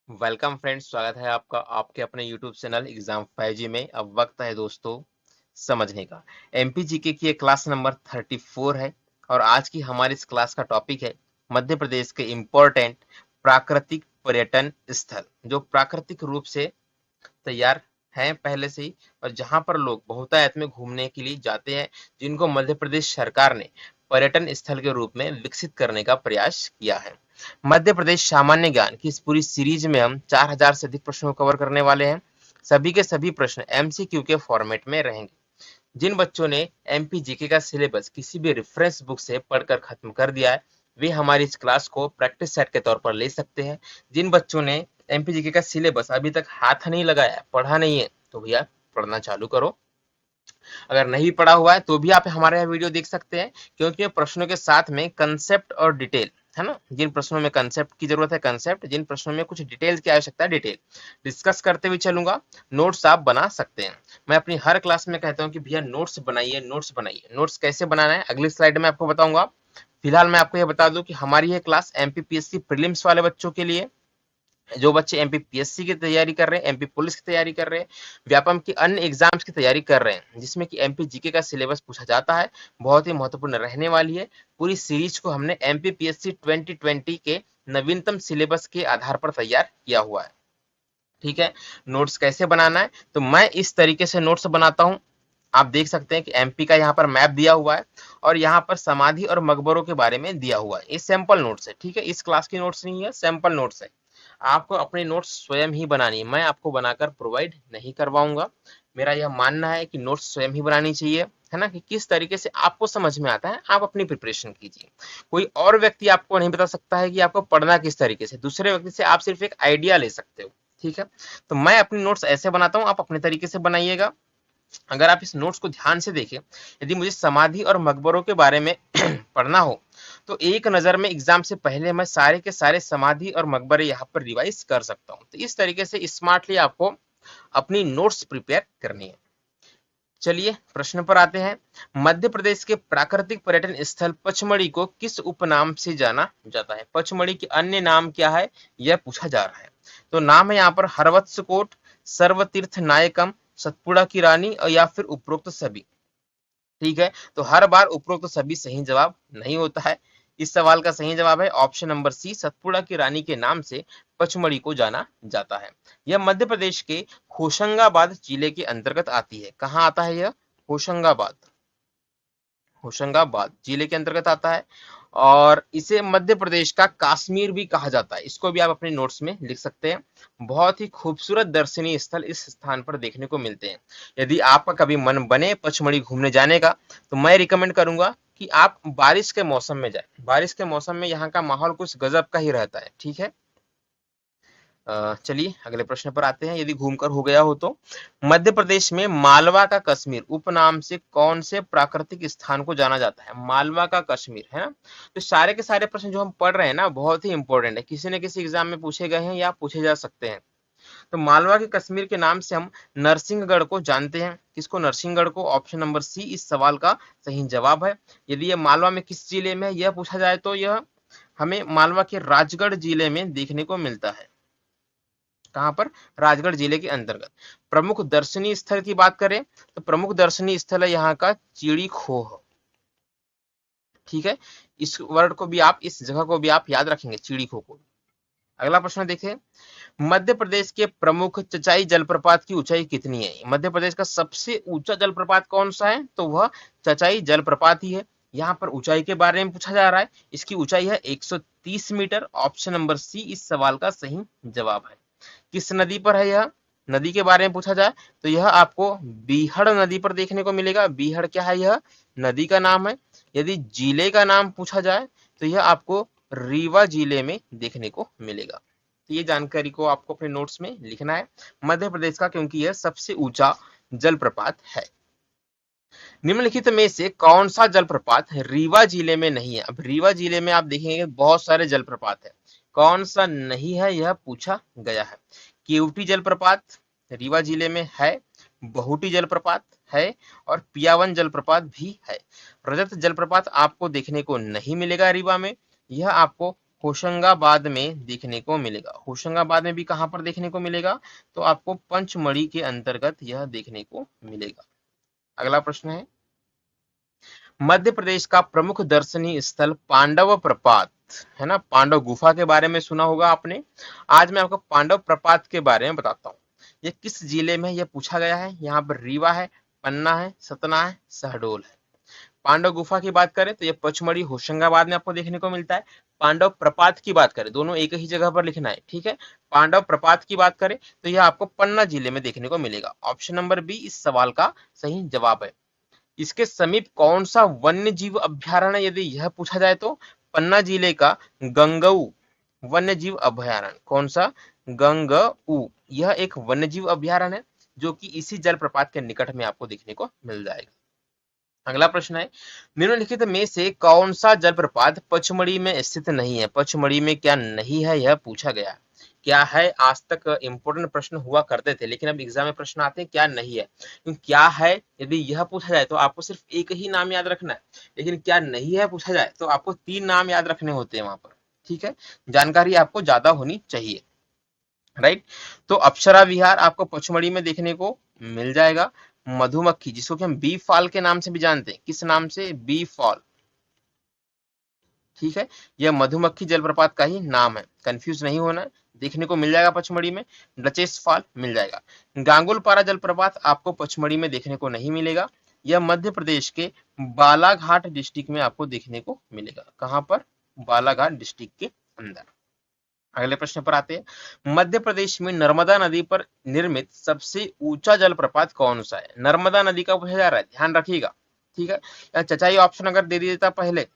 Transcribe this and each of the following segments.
Welcome friends, स्वागत है आपका आपके अपने यूट्यूब चैनल एग्जाम 5G में। अब वक्त है दोस्तों समझने का। एमपीजीके की ये क्लास नंबर 34 है और आज की हमारी इस क्लास का टॉपिक है मध्य प्रदेश के इम्पोर्टेंट प्राकृतिक पर्यटन स्थल, जो प्राकृतिक रूप से तैयार हैं पहले से ही और जहां पर लोग बहुतायत में घूमने के लिए जाते हैं, जिनको मध्य प्रदेश सरकार ने पर्यटन स्थल के रूप में विकसित करने का प्रयास किया है। मध्य प्रदेश सामान्य ज्ञान की इस पूरी सीरीज में हम 4000 से अधिक प्रश्नों को कवर करने वाले हैं। सभी के सभी प्रश्न एमसीक्यू के फॉर्मेट में रहेंगे। जिन बच्चों ने एमपीजीके का सिलेबस किसी भी रेफरेंस बुक से पढ़कर खत्म कर दिया है, वे हमारी इस क्लास को प्रैक्टिस सेट के तौर पर ले सकते हैं। जिन बच्चों ने एमपीजीके का सिलेबस अभी तक हाथ नहीं लगाया, पढ़ा नहीं है, तो भैया पढ़ना चालू करो। अगर नहीं पढ़ा हुआ है तो भी आप हमारे यहाँ वीडियो देख सकते हैं, क्योंकि प्रश्नों के साथ में कंसेप्ट और डिटेल है ना। जिन प्रश्नों में कंसेप्ट की जरूरत है कंसेप्ट, जिन प्रश्नों में कुछ डिटेल की आवश्यकता है डिटेल डिस्कस करते हुए चलूंगा। नोट्स आप बना सकते हैं। मैं अपनी हर क्लास में कहता हूँ कि भैया नोट्स बनाइए, नोट्स बनाइए। नोट्स कैसे बनाना है अगली स्लाइड में आपको बताऊंगा। फिलहाल मैं आपको यह बता दूं कि हमारी यह क्लास एमपीपीएससी प्रीलिम्स वाले बच्चों के लिए, जो बच्चे एमपीपीएससी की तैयारी कर रहे हैं, एमपी पुलिस की तैयारी कर रहे हैं, व्यापम की अन्य एग्जाम्स की तैयारी कर रहे हैं, जिसमें कि एमपी जीके का सिलेबस पूछा जाता है, बहुत ही महत्वपूर्ण रहने वाली है। पूरी सीरीज को हमने एमपीपीएससी 2020 के नवीनतम सिलेबस के आधार पर तैयार किया हुआ है। ठीक है। नोट्स कैसे बनाना है, तो मैं इस तरीके से नोट्स बनाता हूं। आप देख सकते हैं कि एमपी का यहाँ पर मैप दिया हुआ है और यहाँ पर समाधि और मकबरों के बारे में दिया हुआ है। ये सैंपल नोट्स है, ठीक है, इस क्लास की नोट्स नहीं है, सैंपल नोट्स है। आपको अपनी नोट्स स्वयं ही बनानी है, मैं आपको बनाकर प्रोवाइड नहीं करवाऊंगा। मेरा यह मानना है कि नोट्स स्वयं ही बनानी चाहिए, है ना, कि किस तरीके से आपको समझ में आता है आप अपनी प्रिपरेशन कीजिए। कोई और व्यक्ति आपको नहीं बता सकता है कि आपको पढ़ना किस तरीके से, दूसरे व्यक्ति से आप सिर्फ एक आइडिया ले सकते हो। ठीक है। तो मैं अपनी नोट्स ऐसे बनाता हूँ, आप अपने तरीके से बनाइएगा। अगर आप इस नोट्स को ध्यान से देखें, यदि मुझे समाधि और मकबरों के बारे में पढ़ना हो तो एक नजर में एग्जाम से पहले मैं सारे के सारे समाधि और मकबरे यहाँ पर रिवाइज कर सकता हूँ। तो इस तरीके से स्मार्टली आपको अपनी नोट्स प्रिपेयर करनी है। चलिए प्रश्न पर आते हैं। मध्य प्रदेश के प्राकृतिक पर्यटन स्थल पचमढ़ी को किस उपनाम से जाना जाता है? पचमढ़ी के अन्य नाम क्या है, यह पूछा जा रहा है। तो नाम है यहाँ पर हरवत्सकोट, सर्वतीर्थ नायकम, सतपुड़ा की रानी और या फिर उपरोक्त सभी। ठीक है। तो हर बार उपरोक्त सभी सही जवाब नहीं होता है। इस सवाल का सही जवाब है ऑप्शन नंबर सी, सतपुड़ा की रानी के नाम से पचमढ़ी को जाना जाता है। यह मध्य प्रदेश के होशंगाबाद जिले के अंतर्गत आती है। कहाँ आता है यह? होशंगाबाद, होशंगाबाद जिले के अंतर्गत आता है। और इसे मध्य प्रदेश का कश्मीर भी कहा जाता है। इसको भी आप अपने नोट्स में लिख सकते हैं। बहुत ही खूबसूरत दर्शनीय स्थल इस स्थान पर देखने को मिलते हैं। यदि आपका कभी मन बने पचमढ़ी घूमने जाने का, तो मैं रिकमेंड करूंगा कि आप बारिश के मौसम में जाए। बारिश के मौसम में यहाँ का माहौल कुछ गजब का ही रहता है। ठीक है। चलिए अगले प्रश्न पर आते हैं। यदि घूमकर हो गया हो तो, मध्य प्रदेश में मालवा का कश्मीर उपनाम से कौन से प्राकृतिक स्थान को जाना जाता है? मालवा का कश्मीर, है ना। तो सारे के सारे प्रश्न जो हम पढ़ रहे हैं ना, बहुत ही इंपॉर्टेंट है, किसी न किसी एग्जाम में पूछे गए हैं या पूछे जा सकते हैं। तो मालवा के कश्मीर के नाम से हम नरसिंहगढ़ को जानते हैं। किसको? नरसिंहगढ़ को। ऑप्शन नंबर सी इस सवाल का सही जवाब है। यदि यह मालवा में किस जिले में है यह पूछा जाए तो यह हमें मालवा के राजगढ़ जिले में देखने को मिलता है। कहां पर? राजगढ़ जिले के अंतर्गत। प्रमुख दर्शनीय स्थल की बात करें तो प्रमुख दर्शनीय स्थल है यहाँ का चिड़ी खोह। ठीक है। इस वर्ड को भी आप, इस जगह को भी आप याद रखेंगे, चिड़ी खोह को। अगला प्रश्न देखें। मध्य प्रदेश के प्रमुख चचाई जलप्रपात की ऊंचाई कितनी है? मध्य प्रदेश का सबसे ऊंचा जलप्रपात कौन सा है? तो वह चचाई जलप्रपात ही है। यहाँ पर ऊंचाई के बारे में पूछा जा रहा है। इसकी ऊंचाई है 130 मीटर। ऑप्शन नंबर सी इस सवाल का सही जवाब है। किस नदी पर है यह? नदी के बारे में पूछा जाए तो यह आपको बीहड़ नदी पर देखने को मिलेगा। बीहड़ क्या है? यह नदी का नाम है। यदि जिले का नाम पूछा जाए तो यह आपको रीवा जिले में देखने को मिलेगा। तो ये जानकारी को आपको अपने नोट्स में लिखना है मध्य प्रदेश का, क्योंकि यह सबसे ऊंचा जलप्रपात है। निम्नलिखित में से कौन सा जलप्रपात रीवा जिले में नहीं है? अब रीवा जिले में आप देखेंगे बहुत सारे जलप्रपात है, कौन सा नहीं है यह पूछा गया है। केवटी जलप्रपात रीवा जिले में है, बहुटी जलप्रपात है और पियावन जलप्रपात भी है। रजत जलप्रपात आपको देखने को नहीं मिलेगा रीवा में, यह आपको होशंगाबाद में देखने को मिलेगा। होशंगाबाद में भी कहां पर देखने को मिलेगा? तो आपको पंचमढ़ी के अंतर्गत यह देखने को मिलेगा। अगला प्रश्न है, मध्य प्रदेश का प्रमुख दर्शनीय स्थल पांडव प्रपात है ना। पांडव गुफा के बारे में सुना होगा आपने। आज मैं आपको पांडव प्रपात के बारे में बताता हूँ। ये किस जिले में, यह पूछा गया है। यहाँ पर रीवा है, पन्ना है, सतना है, शहडोल है। पांडव गुफा की बात करें तो ये पचमढ़ी होशंगाबाद में आपको देखने को मिलता है। पांडव प्रपात की बात करें, दोनों एक ही जगह पर लिखना है, ठीक है। पांडव प्रपात की बात करें तो यह आपको पन्ना जिले में देखने को मिलेगा। ऑप्शन नंबर बी इस सवाल का सही जवाब है। इसके समीप कौन सा वन्य जीव अभ्यारण्य, यदि यह पूछा जाए तो पन्ना जिले का गंगऊ वन्य जीव अभ्यारण्य। कौन सा? गंगऊ। यह एक वन्य जीव अभ्यारण्य है जो कि इसी जलप्रपात के निकट में आपको देखने को मिल जाएगा। अगला प्रश्न है, निम्नलिखित में से कौन सा जलप्रपात पचमढ़ी में स्थित नहीं है। पचमढ़ी में क्या नहीं है, यह पूछा गया है। क्या है, आज तक इंपोर्टेंट प्रश्न हुआ करते थे, लेकिन अब एग्जाम में प्रश्न आते हैं क्या नहीं है। क्या है यदि यह पूछा जाए तो आपको सिर्फ एक ही नाम याद रखना है, लेकिन क्या नहीं है पूछा जाए तो आपको 3 नाम याद रखने होते हैं वहां पर, ठीक है। जानकारी आपको ज्यादा होनी चाहिए, राइट। तो अप्सरा विहार आपको पचमढ़ी में देखने को मिल जाएगा। मधुमक्खी, जिसको कि हम बी फॉल के नाम से भी जानते हैं, किस नाम से? बी फॉल, ठीक है। यह मधुमक्खी जलप्रपात का ही नाम है, कंफ्यूज नहीं होना है। देखने को मिल जाएगा पचमढ़ी में। डचेस फॉल मिल जाएगा। गांगुलपारा जलप्रपात आपको पचमढ़ी में देखने को नहीं मिलेगा। यह मध्य प्रदेश के बालाघाट डिस्ट्रिक्ट में आपको देखने को मिलेगा। कहां पर? बालाघाट डिस्ट्रिक्ट के अंदर। अगले प्रश्न पर आते हैं, मध्य प्रदेश में नर्मदा नदी पर निर्मित सबसे ऊंचा जलप्रपात कौन सा है। नर्मदा नदी का पूछा जा रहा है, ध्यान रखिएगा, ठीक है। या चचाई ऑप्शन अगर दे देता पहले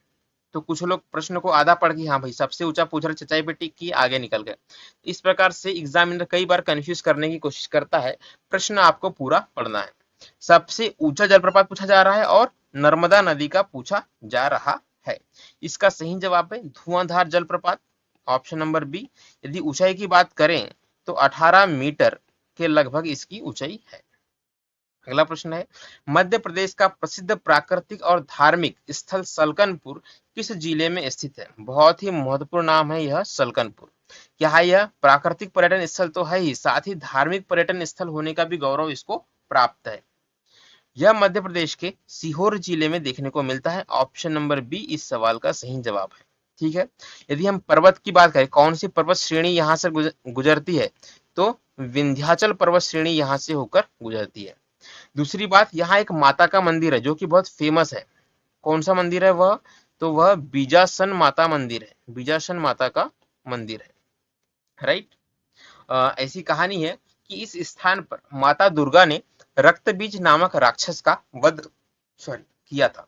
तो कुछ लोग प्रश्न को आधा पढ़ के हाँ भाई सबसे ऊंचा पूछ रहे, चचाई पे टिक किए, आगे निकल गए। इस प्रकार से एग्जामिनर कई बार कंफ्यूज करने की कोशिश करता है। प्रश्न आपको पूरा पढ़ना है। सबसे ऊंचा जलप्रपात पूछा जा रहा है और नर्मदा नदी का पूछा जा रहा है। इसका सही जवाब है धुआंधार जलप्रपात, ऑप्शन नंबर बी। यदि ऊंचाई की बात करें तो 18 मीटर के लगभग इसकी ऊंचाई है। अगला प्रश्न है, मध्य प्रदेश का प्रसिद्ध प्राकृतिक और धार्मिक स्थल सलकनपुर किस जिले में स्थित है। बहुत ही महत्वपूर्ण नाम है यह सलकनपुर। क्या है यह प्राकृतिक पर्यटन स्थल तो है ही, साथ ही धार्मिक पर्यटन स्थल होने का भी गौरव इसको प्राप्त है। यह मध्य प्रदेश के सीहोर जिले में देखने को मिलता है। ऑप्शन नंबर बी इस सवाल का सही जवाब है, ठीक है। यदि हम पर्वत की बात करें, कौन सी पर्वत श्रेणी यहां से गुजरती है, तो विंध्याचल पर्वत श्रेणी यहां से होकर गुजरती है। दूसरी बात, यहाँ एक माता का मंदिर है जो कि बहुत फेमस है। कौन सा मंदिर है वह? तो वह बीजासन माता मंदिर है। बीजासन माता का मंदिर है, राइट। ऐसी कहानी है कि इस स्थान पर माता दुर्गा ने रक्तबीज नामक राक्षस का वध किया था।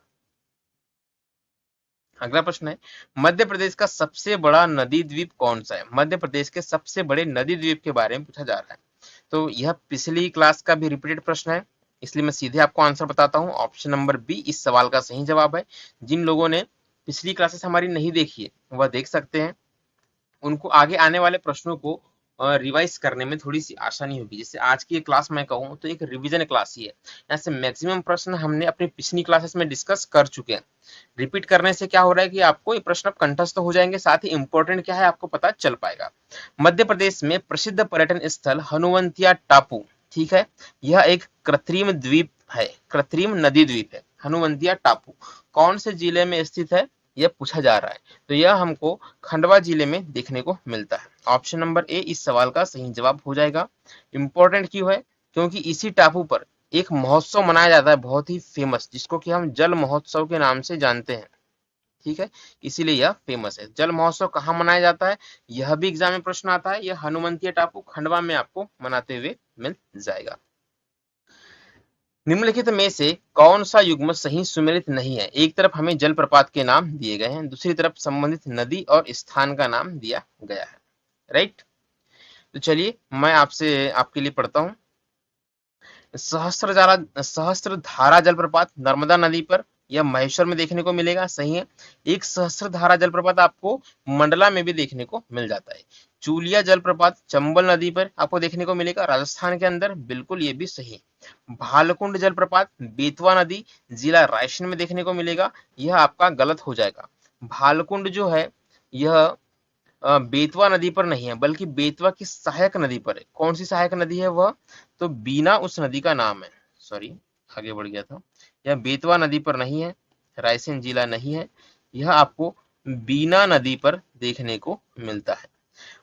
अगला प्रश्न है, मध्य प्रदेश का सबसे बड़ा नदी द्वीप कौन सा है। मध्य प्रदेश के सबसे बड़े नदी द्वीप के बारे में पूछा जा रहा है। तो यह पिछली क्लास का भी रिपीटेड प्रश्न है, इसलिए मैं सीधे आपको आंसर बताता हूं। ऑप्शन नंबर बी इस सवाल का सही जवाब है। जिन लोगों ने पिछली क्लासेस हमारी नहीं देखी है वह देख सकते हैं, उनको आगे आने वाले प्रश्नों को रिवाइज करने में थोड़ी सी आसानी होगी। जैसे आज की क्लास मैं कहूँ तो एक रिवीजन क्लास ही है। यहाँ से मैक्सिमम प्रश्न हमने अपनी पिछली क्लासेस में डिस्कस कर चुके हैं। रिपीट करने से क्या हो रहा है कि आपको ये प्रश्न कंठस्थ हो जाएंगे, साथ ही इंपॉर्टेंट क्या है आपको पता चल पाएगा। मध्य प्रदेश में प्रसिद्ध पर्यटन स्थल हनुवंतिया टापू, ठीक है। यह एक कृत्रिम द्वीप है, कृत्रिम नदी द्वीप है। हनुवंतिया टापू कौन से जिले में स्थित है, यह पूछा जा रहा है। तो यह हमको खंडवा जिले में देखने को मिलता है। ऑप्शन नंबर ए इस सवाल का सही जवाब हो जाएगा। इंपॉर्टेंट क्यों है? क्योंकि इसी टापू पर एक महोत्सव मनाया जाता है बहुत ही फेमस, जिसको कि हम जल महोत्सव के नाम से जानते हैं, ठीक है। इसीलिए यह फेमस है। जल महोत्सव कहाँ मनाया जाता है, यह भी एग्जाम में प्रश्न आता है। यह हनुमंतिया टापू खंडवा में आपको मनाते हुए मिल जाएगा। निम्नलिखित में से कौन सा युग्म सही सुमेलित नहीं है। एक तरफ हमें जलप्रपात के नाम दिए गए हैं, दूसरी तरफ संबंधित नदी और स्थान का नाम दिया गया है, राइट। तो चलिए मैं आपसे आपके लिए पढ़ता हूं। सहस्त्रधारा जलप्रपात नर्मदा नदी पर, यह महेश्वर में देखने को मिलेगा, सही है। एक सहस्त्रधारा जलप्रपात आपको मंडला में भी देखने को मिल जाता है। चूलिया जलप्रपात चंबल नदी पर आपको देखने को मिलेगा, राजस्थान के अंदर, बिल्कुल ये भी सही। भालकुंड जलप्रपात बेतवा नदी जिला रायसेन में देखने को मिलेगा, यह आपका गलत हो जाएगा। भालकुंड जो है यह बेतवा नदी पर नहीं है, बल्कि बेतवा की सहायक नदी पर है। कौन सी सहायक नदी है वह? तो बीना उस नदी का नाम है। सॉरी, आगे बढ़ गया था। यह बेतवा नदी पर नहीं है, रायसेन जिला नहीं है, यह आपको बीना नदी पर देखने को मिलता है।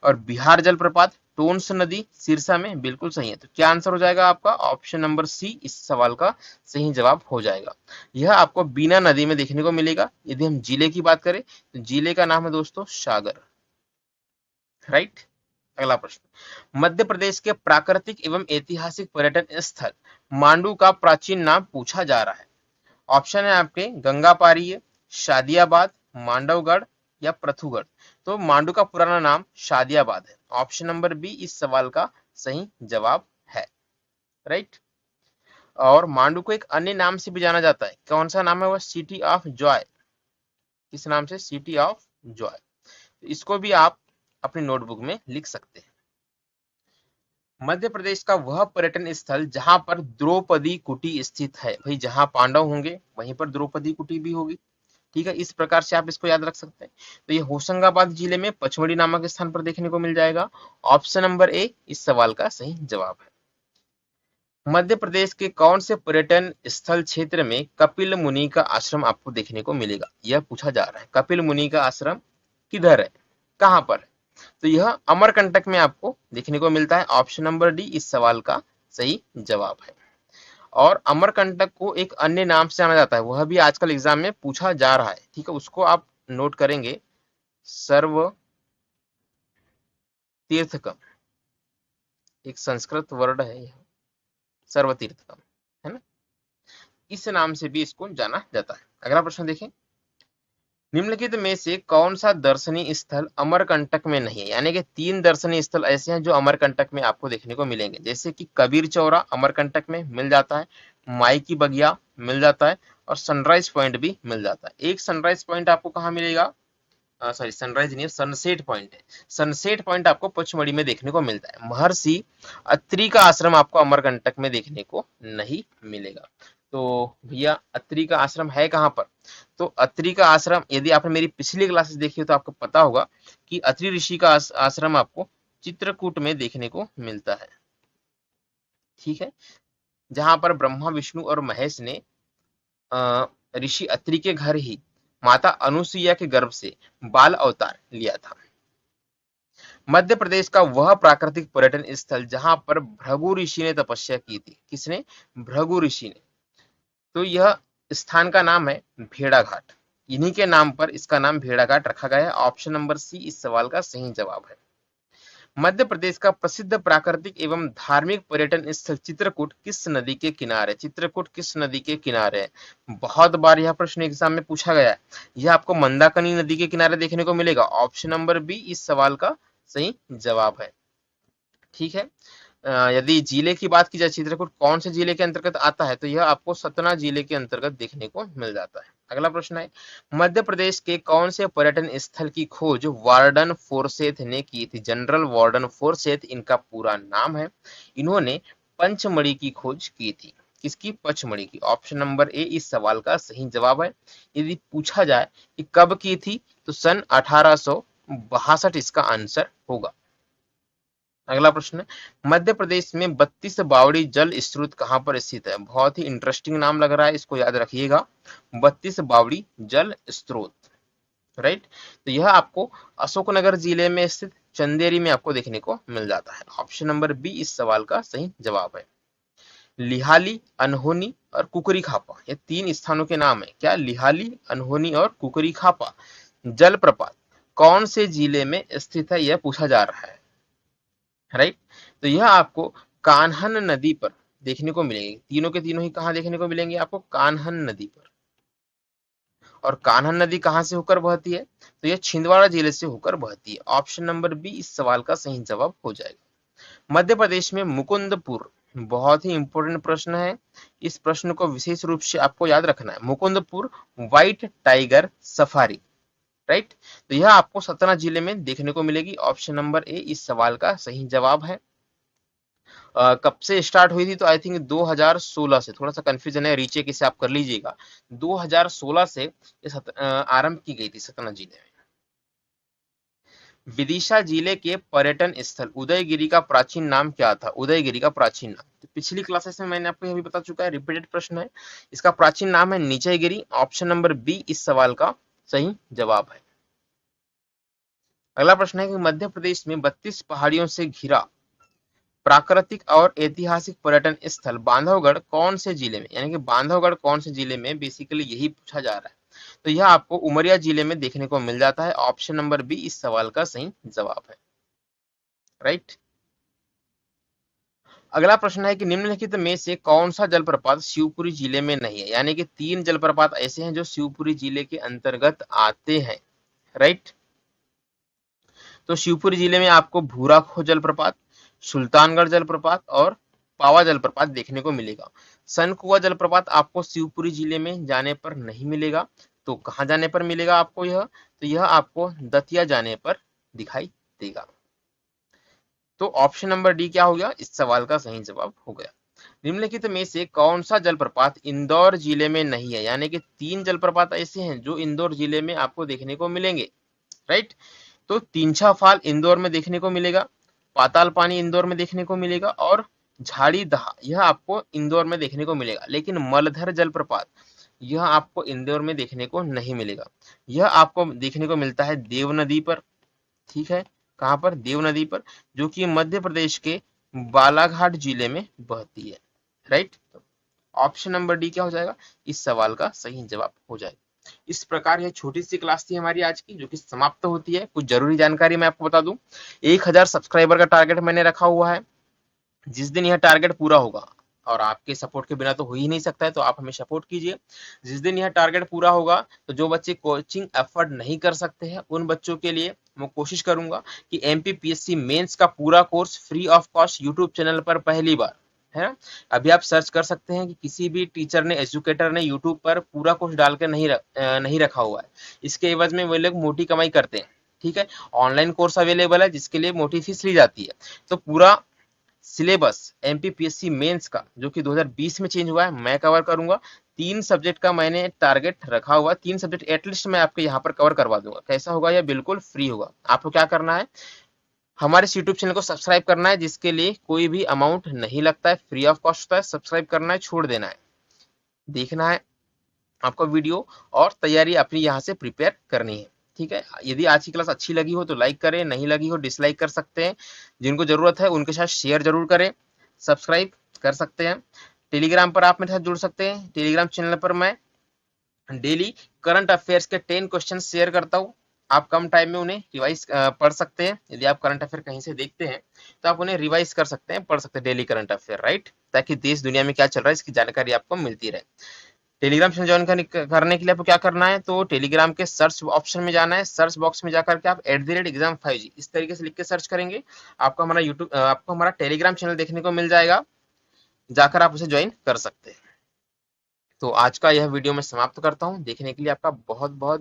और बिहार जलप्रपात टोन्स नदी सिरसा में, बिल्कुल सही है। तो क्या आंसर हो जाएगा आपका? ऑप्शन नंबर सी इस सवाल का सही जवाब हो जाएगा। यह आपको बीना नदी में देखने को मिलेगा। यदि हम जिले की बात करें तो जिले का नाम है दोस्तों सागर। राइट। अगला प्रश्न, मध्य प्रदेश के प्राकृतिक एवं ऐतिहासिक पर्यटन स्थल मांडू का प्राचीन नाम पूछा जा रहा है। ऑप्शन है आपके गंगा पारीय, शादियाबाद, मांडवगढ़ या पृथुगढ़। तो मांडू का पुराना नाम शादियाबाद है। ऑप्शन नंबर बी इस सवाल का सही जवाब है। राइट। और मांडू को एक अन्य नाम से भी जाना जाता है। कौन सा नाम है वह? City of Joy. किस नाम से? City of Joy. तो इसको भी आप अपनी नोटबुक में लिख सकते हैं। मध्य प्रदेश का वह पर्यटन स्थल जहां पर द्रौपदी कुटी स्थित है। भाई जहां पांडव होंगे वहीं पर द्रौपदी कुटी भी होगी। ठीक है, इस प्रकार से आप इसको याद रख सकते हैं। तो ये होशंगाबाद जिले में पचमढ़ी नामक स्थान पर देखने को मिल जाएगा। ऑप्शन नंबर ए इस सवाल का सही जवाब है। मध्य प्रदेश के कौन से पर्यटन स्थल क्षेत्र में कपिल मुनि का आश्रम आपको देखने को मिलेगा? यह पूछा जा रहा है। कपिल मुनि का आश्रम किधर है, कहां पर है? तो यह अमरकंटक में आपको देखने को मिलता है। ऑप्शन नंबर डी इस सवाल का सही जवाब है। और अमरकंटक को एक अन्य नाम से जाना जाता है, वह भी आजकल एग्जाम में पूछा जा रहा है। ठीक है, उसको आप नोट करेंगे, सर्व तीर्थकम। एक संस्कृत वर्ड है यह, सर्व तीर्थकम, है ना? इस नाम से भी इसको जाना जाता है। अगला प्रश्न देखें, निम्नलिखित में से कौन सा दर्शनीय स्थल अमरकंटक में नहीं है? यानी कि 3 दर्शनीय स्थल ऐसे हैं जो अमरकंटक में आपको देखने को मिलेंगे। जैसे कि कबीर चौरा अमरकंटक में मिल जाता है, माई की बगिया मिल जाता है, और सनराइज पॉइंट भी मिल जाता है। एक सनराइज पॉइंट आपको कहाँ मिलेगा? सॉरी, सनराइज नहीं है, सनसेट पॉइंट है। सनसेट पॉइंट आपको पचमढ़ी में देखने को मिलता है। महर्षि अत्रि का आश्रम आपको अमरकंटक में देखने को नहीं मिलेगा। तो भैया अत्रि का आश्रम है कहाँ पर? तो अत्रि का आश्रम, यदि आपने मेरी पिछली क्लासेस देखी हो तो आपको पता होगा कि अत्रि ऋषि का आश्रम आपको चित्रकूट में देखने को मिलता है। ठीक है, जहां पर ब्रह्मा विष्णु और महेश ने ऋषि अत्रि के घर ही माता अनुसुईया के गर्भ से बाल अवतार लिया था। मध्य प्रदेश का वह प्राकृतिक पर्यटन स्थल जहां पर भृगु ऋषि ने तपस्या की थी। किसने? भृगु ऋषि ने। तो यह स्थान का नाम है भेड़ा घाट। इन्हीं के नाम पर इसका नाम भेड़ा घाट रखा गया है। ऑप्शन नंबर सी इस सवाल का सही जवाब है। मध्य प्रदेश का प्रसिद्ध प्राकृतिक एवं धार्मिक पर्यटन स्थल चित्रकूट किस नदी के किनारे? चित्रकूट किस नदी के किनारे है? बहुत बार यह प्रश्न एग्जाम में पूछा गया है। यह आपको मंदाकिनी नदी के किनारे देखने को मिलेगा। ऑप्शन नंबर बी इस सवाल का सही जवाब है। ठीक है, यदि जिले की बात की जाए चित्रकूट कौन से जिले के अंतर्गत आता है, तो यह आपको सतना जिले के अंतर्गत देखने को मिल जाता है। अगला प्रश्न है, मध्य प्रदेश के कौन से पर्यटन स्थल की खोज वार्डन फोरसेथ ने की थी? जनरल वार्डन फोरसेथ इनका पूरा नाम है। इन्होंने पंचमढ़ी की खोज की थी। किसकी? पचमढ़ी की। ऑप्शन नंबर ए इस सवाल का सही जवाब है। यदि पूछा जाए कि कब की थी, तो सन 1862 इसका आंसर होगा। अगला प्रश्न, मध्य प्रदेश में 32 बावड़ी जल स्रोत कहां पर स्थित है? बहुत ही इंटरेस्टिंग नाम लग रहा है, इसको याद रखिएगा। 32 बावड़ी जल स्रोत। राइट। तो यह आपको अशोकनगर जिले में स्थित चंदेरी में आपको देखने को मिल जाता है। ऑप्शन नंबर बी इस सवाल का सही जवाब है। लिहाली, अनहोनी और कुकरी खापा, ये 3 स्थानों के नाम है। क्या? लिहाली, अनहोनी और कुकरी खापा जलप्रपात कौन से जिले में स्थित है, यह पूछा जा रहा है। राइट। तो यह आपको कान्हन नदी पर देखने को मिलेंगे। तीनों के तीनों ही कहां देखने को मिलेंगे? आपको कान्हन नदी पर। और कान्हन नदी कहां से होकर बहती है? तो यह छिंदवाड़ा जिले से होकर बहती है। ऑप्शन नंबर बी इस सवाल का सही जवाब हो जाएगा। मध्य प्रदेश में मुकुंदपुर, बहुत ही इंपॉर्टेंट प्रश्न है। इस प्रश्न को विशेष रूप से आपको याद रखना है। Mukundpur white tiger safari. Right. तो यह आपको सतना जिले में देखने को मिलेगी। ऑप्शन नंबर ए इस सवाल का सही जवाब है। कब से स्टार्ट हुई थी? तो आई थिंक 2016 से, थोड़ा सा कंफ्यूजन है, रीचेक इसे आप कर लीजिएगा। 2016 से आरंभ की गई थी सतना जिले में। विदिशा जिले के पर्यटन स्थल उदयगिरी का प्राचीन नाम क्या था? उदयगिरी का प्राचीन नाम, तो पिछली क्लासेस में मैंने आपको यह भी बता चुका है, रिपीटेड प्रश्न है। इसका प्राचीन नाम है निचयगिरी। ऑप्शन नंबर बी इस सवाल का सही जवाब है। अगला प्रश्न है कि मध्य प्रदेश में 32 पहाड़ियों से घिरा प्राकृतिक और ऐतिहासिक पर्यटन स्थल बांधवगढ़ कौन से जिले में, यानी कि बांधवगढ़ कौन से जिले में, बेसिकली यही पूछा जा रहा है। तो यह आपको उमरिया जिले में देखने को मिल जाता है। ऑप्शन नंबर बी इस सवाल का सही जवाब है। राइट। अगला प्रश्न है कि निम्नलिखित में से कौन सा जलप्रपात शिवपुरी जिले में नहीं है, यानी कि 3 जलप्रपात ऐसे हैं जो शिवपुरी जिले के अंतर्गत आते हैं। राइट। तो शिवपुरी जिले में आपको भूराखो जलप्रपात, सुल्तानगढ़ जलप्रपात और पावा जलप्रपात देखने को मिलेगा। सनकुआ जलप्रपात आपको शिवपुरी जिले में जाने पर नहीं मिलेगा। तो कहाँ जाने पर मिलेगा आपको यह? तो यह आपको दतिया जाने पर दिखाई देगा। तो ऑप्शन नंबर डी क्या हो गया? इस सवाल का सही जवाब हो गया। निम्नलिखित में से कौन सा जलप्रपात इंदौर जिले में नहीं है, यानी कि 3 जलप्रपात ऐसे हैं जो इंदौर जिले में आपको देखने को मिलेंगे। राइट। तो तीनछा फाल इंदौर में देखने को मिलेगा, पाताल पानी इंदौर में देखने को मिलेगा और झाड़ी दहा यह आपको इंदौर में देखने को मिलेगा। लेकिन मलधर जलप्रपात यह आपको इंदौर में देखने को नहीं मिलेगा। यह आपको देखने को मिलता है देव नदी पर। ठीक है, कहां पर? देव नदी पर, जो कि मध्य प्रदेश के बालाघाट जिले में बहती है। राइट। ऑप्शन नंबर डी क्या हो जाएगा? इस सवाल का सही जवाब हो जाएगा। इस प्रकार यह छोटी सी क्लास थी हमारी आज की, जो कि समाप्त होती है। कुछ जरूरी जानकारी मैं आपको बता दूं, 1000 सब्सक्राइबर का टारगेट मैंने रखा हुआ है। जिस दिन यह टारगेट पूरा होगा, और आपके सपोर्ट के बिना तो हो ही नहीं सकता है, तो आप हमें सपोर्ट कीजिए। जिस दिन यह टारगेट पूरा होगा, तो जो बच्चे कोचिंग अफोर्ड नहीं कर सकते हैं, उन बच्चों के लिए मैं कोशिश करूंगा कि एमपीपीएससी मेंस का पूरा course free of cost YouTube channel पर पहली बार है ना। अभी आप सर्च कर सकते हैं कि किसी भी टीचर ने, एजुकेटर ने यूट्यूब पर पूरा कोर्स डालकर नहीं रखा हुआ है। इसके एवज में वे लोग मोटी कमाई करते हैं। ठीक है, ऑनलाइन कोर्स अवेलेबल है जिसके लिए मोटी फीस ली जाती है। तो पूरा सिलेबस एमपीपीएससी मेंस का, जो कि 2020 में चेंज हुआ है, मैं कवर करूंगा। 3 सब्जेक्ट का मैंने टारगेट रखा हुआ, 3 सब्जेक्ट एटलीस्ट मैं आपके यहाँ पर कवर करवा दूंगा। कैसा होगा? यह बिल्कुल फ्री होगा। आपको क्या करना है? हमारे यूट्यूब चैनल को सब्सक्राइब करना है, जिसके लिए कोई भी अमाउंट नहीं लगता है, फ्री ऑफ कॉस्ट होता है। सब्सक्राइब करना है, छोड़ देना है, देखना है आपको वीडियो, और तैयारी अपनी यहाँ से प्रिपेयर करनी है। ठीक है, यदि आज की क्लास अच्छी लगी हो तो लाइक करें, नहीं लगी हो डिसलाइक कर सकते हैं। जिनको जरूरत है उनके साथ शेयर जरूर करें, सब्सक्राइब कर सकते हैं। टेलीग्राम पर आप मेरे साथ जुड़ सकते हैं। टेलीग्राम चैनल पर मैं डेली करंट अफेयर्स के 10 क्वेश्चन शेयर करता हूँ। आप कम टाइम में उन्हें रिवाइज पढ़ सकते हैं। यदि आप करंट अफेयर कहीं से देखते हैं तो आप उन्हें रिवाइज कर सकते हैं, पढ़ सकते हैं डेली करंट अफेयर। राइट, ताकि देश दुनिया में क्या चल रहा है इसकी जानकारी आपको मिलती रहे। टेलीग्राम चैनल ज्वाइन करने के लिए आपको क्या करना है? तो टेलीग्राम के सर्च ऑप्शन में जाना है। सर्च बॉक्स में जाकर के आप @exam5g इस तरीके से लिख के सर्च करेंगे, आपको हमारा टेलीग्राम चैनल देखने को मिल जाएगा। जाकर आप उसे ज्वाइन कर सकते हैं। तो आज का यह वीडियो मैं समाप्त करता हूँ। देखने के लिए आपका बहुत बहुत